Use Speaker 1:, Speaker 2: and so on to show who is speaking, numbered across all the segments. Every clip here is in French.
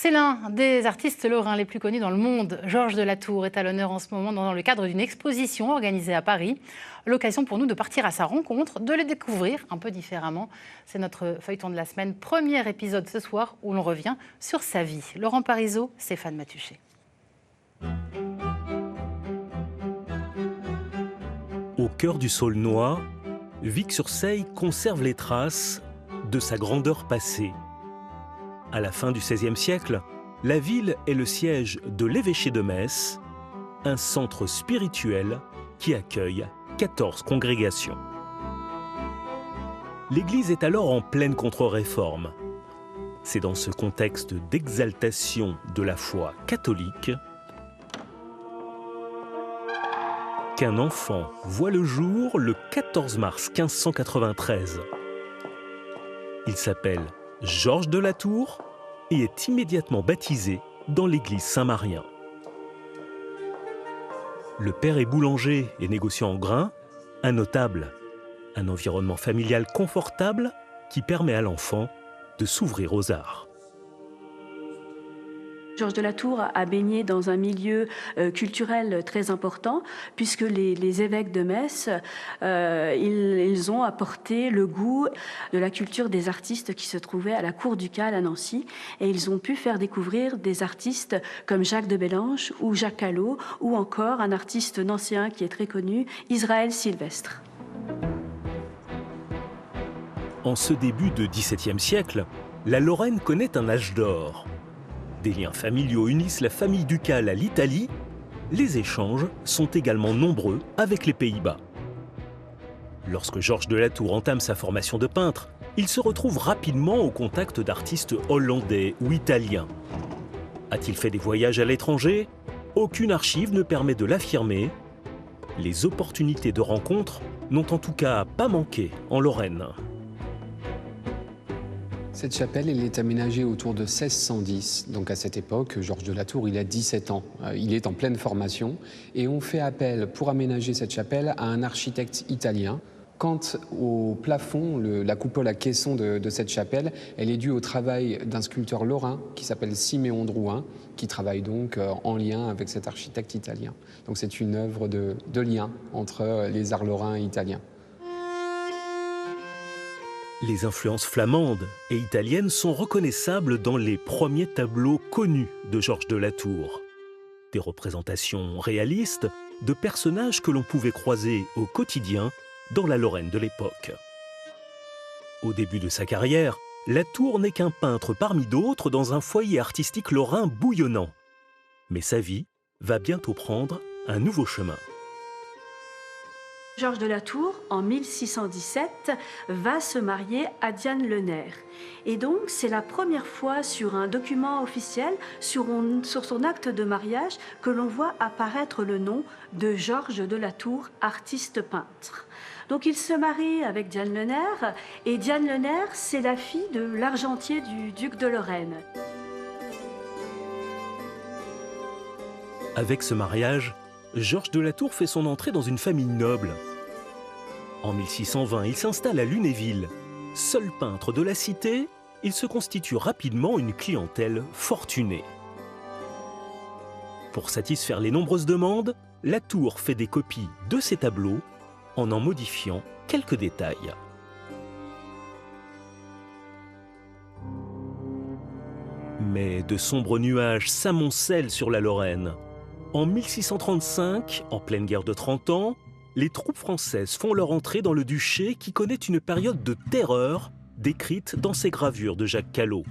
Speaker 1: C'est l'un des artistes lorrains les plus connus dans le monde. Georges de Latour est à l'honneur en ce moment dans le cadre d'une exposition organisée à Paris. L'occasion pour nous de partir à sa rencontre, de le découvrir un peu différemment. C'est notre feuilleton de la semaine, premier épisode ce soir où l'on revient sur sa vie. Laurent Parisot, Stéphane Matuchet.
Speaker 2: Au cœur du Saulnois, Vic-sur-Seille conserve les traces de sa grandeur passée. À la fin du XVIe siècle, la ville est le siège de l'évêché de Metz, un centre spirituel qui accueille 14 congrégations. L'Église est alors en pleine contre-réforme. C'est dans ce contexte d'exaltation de la foi catholique qu'un enfant voit le jour le 14 mars 1593. Il s'appelle Georges de Latour et est immédiatement baptisé dans l'église Saint-Marien. Le père est boulanger et négociant en grains, un notable, un environnement familial confortable qui permet à l'enfant de s'ouvrir aux arts.
Speaker 3: Georges de Latour a baigné dans un milieu culturel très important, puisque les évêques de Metz, ils ont apporté le goût de la culture des artistes qui se trouvaient à la cour ducale à Nancy, et ils ont pu faire découvrir des artistes comme Jacques de Bellange ou Jacques Callot, ou encore un artiste nancéen qui est très connu, Israël Sylvestre.
Speaker 2: En ce début de XVIIe siècle, la Lorraine connaît un âge d'or. Des liens familiaux unissent la famille ducale à l'Italie. Les échanges sont également nombreux avec les Pays-Bas. Lorsque Georges de Latour entame sa formation de peintre, il se retrouve rapidement au contact d'artistes hollandais ou italiens. A-t-il fait des voyages à l'étranger? Aucune archive ne permet de l'affirmer. Les opportunités de rencontre n'ont en tout cas pas manqué en Lorraine.
Speaker 4: Cette chapelle, elle est aménagée autour de 1610. Donc à cette époque, Georges de Latour, il a 17 ans. Il est en pleine formation. Et on fait appel, pour aménager cette chapelle, à un architecte italien. Quant au plafond, la coupole à caisson de cette chapelle, elle est due au travail d'un sculpteur lorrain qui s'appelle Siméon Drouin, qui travaille donc en lien avec cet architecte italien. Donc c'est une œuvre de lien entre les arts lorrains et italiens.
Speaker 2: Les influences flamandes et italiennes sont reconnaissables dans les premiers tableaux connus de Georges de Latour. Des représentations réalistes de personnages que l'on pouvait croiser au quotidien dans la Lorraine de l'époque. Au début de sa carrière, Latour n'est qu'un peintre parmi d'autres dans un foyer artistique lorrain bouillonnant. Mais sa vie va bientôt prendre un nouveau chemin.
Speaker 3: Georges de Latour, en 1617, va se marier à Diane Lenaire. Et donc, c'est la première fois sur un document officiel, sur son acte de mariage, que l'on voit apparaître le nom de Georges de Latour, artiste peintre. Donc, il se marie avec Diane Lenaire, et Diane Lenaire, c'est la fille de l'argentier du duc de Lorraine.
Speaker 2: Avec ce mariage, Georges de Latour fait son entrée dans une famille noble. En 1620, il s'installe à Lunéville. Seul peintre de la cité, il se constitue rapidement une clientèle fortunée. Pour satisfaire les nombreuses demandes, Latour fait des copies de ses tableaux en modifiant quelques détails. Mais de sombres nuages s'amoncellent sur la Lorraine. En 1635, en pleine guerre de 30 ans, les troupes françaises font leur entrée dans le duché qui connaît une période de terreur décrite dans ses gravures de Jacques Callot.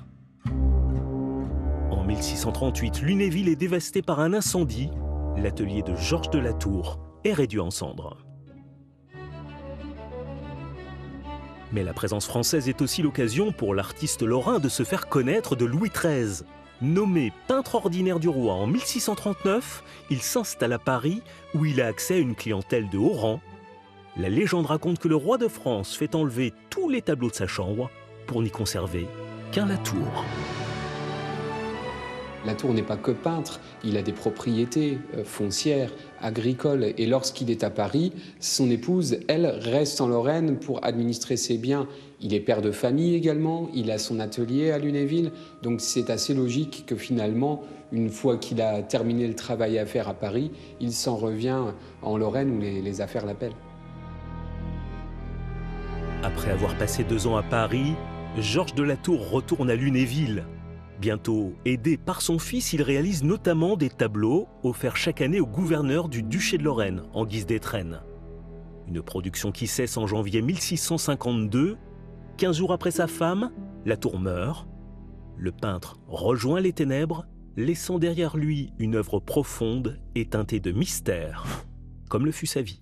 Speaker 2: En 1638, Lunéville est dévasté par un incendie. L'atelier de Georges de Latour est réduit en cendres. Mais la présence française est aussi l'occasion pour l'artiste lorrain de se faire connaître de Louis XIII. Nommé peintre ordinaire du roi en 1639, il s'installe à Paris où il a accès à une clientèle de haut rang. La légende raconte que le roi de France fait enlever tous les tableaux de sa chambre pour n'y conserver qu'un Latour.
Speaker 4: Latour n'est pas que peintre, il a des propriétés foncières, agricoles. Et lorsqu'il est à Paris, son épouse, elle, reste en Lorraine pour administrer ses biens. Il est père de famille également, il a son atelier à Lunéville. Donc c'est assez logique que finalement, une fois qu'il a terminé le travail à faire à Paris, il s'en revient en Lorraine où les affaires l'appellent.
Speaker 2: Après avoir passé 2 ans à Paris, Georges de Latour retourne à Lunéville. Bientôt aidé par son fils, il réalise notamment des tableaux offerts chaque année au gouverneur du duché de Lorraine en guise d'étrenne. Une production qui cesse en janvier 1652. 15 jours après sa femme, Latour meurt. Le peintre rejoint les ténèbres, laissant derrière lui une œuvre profonde et teintée de mystère, comme le fut sa vie.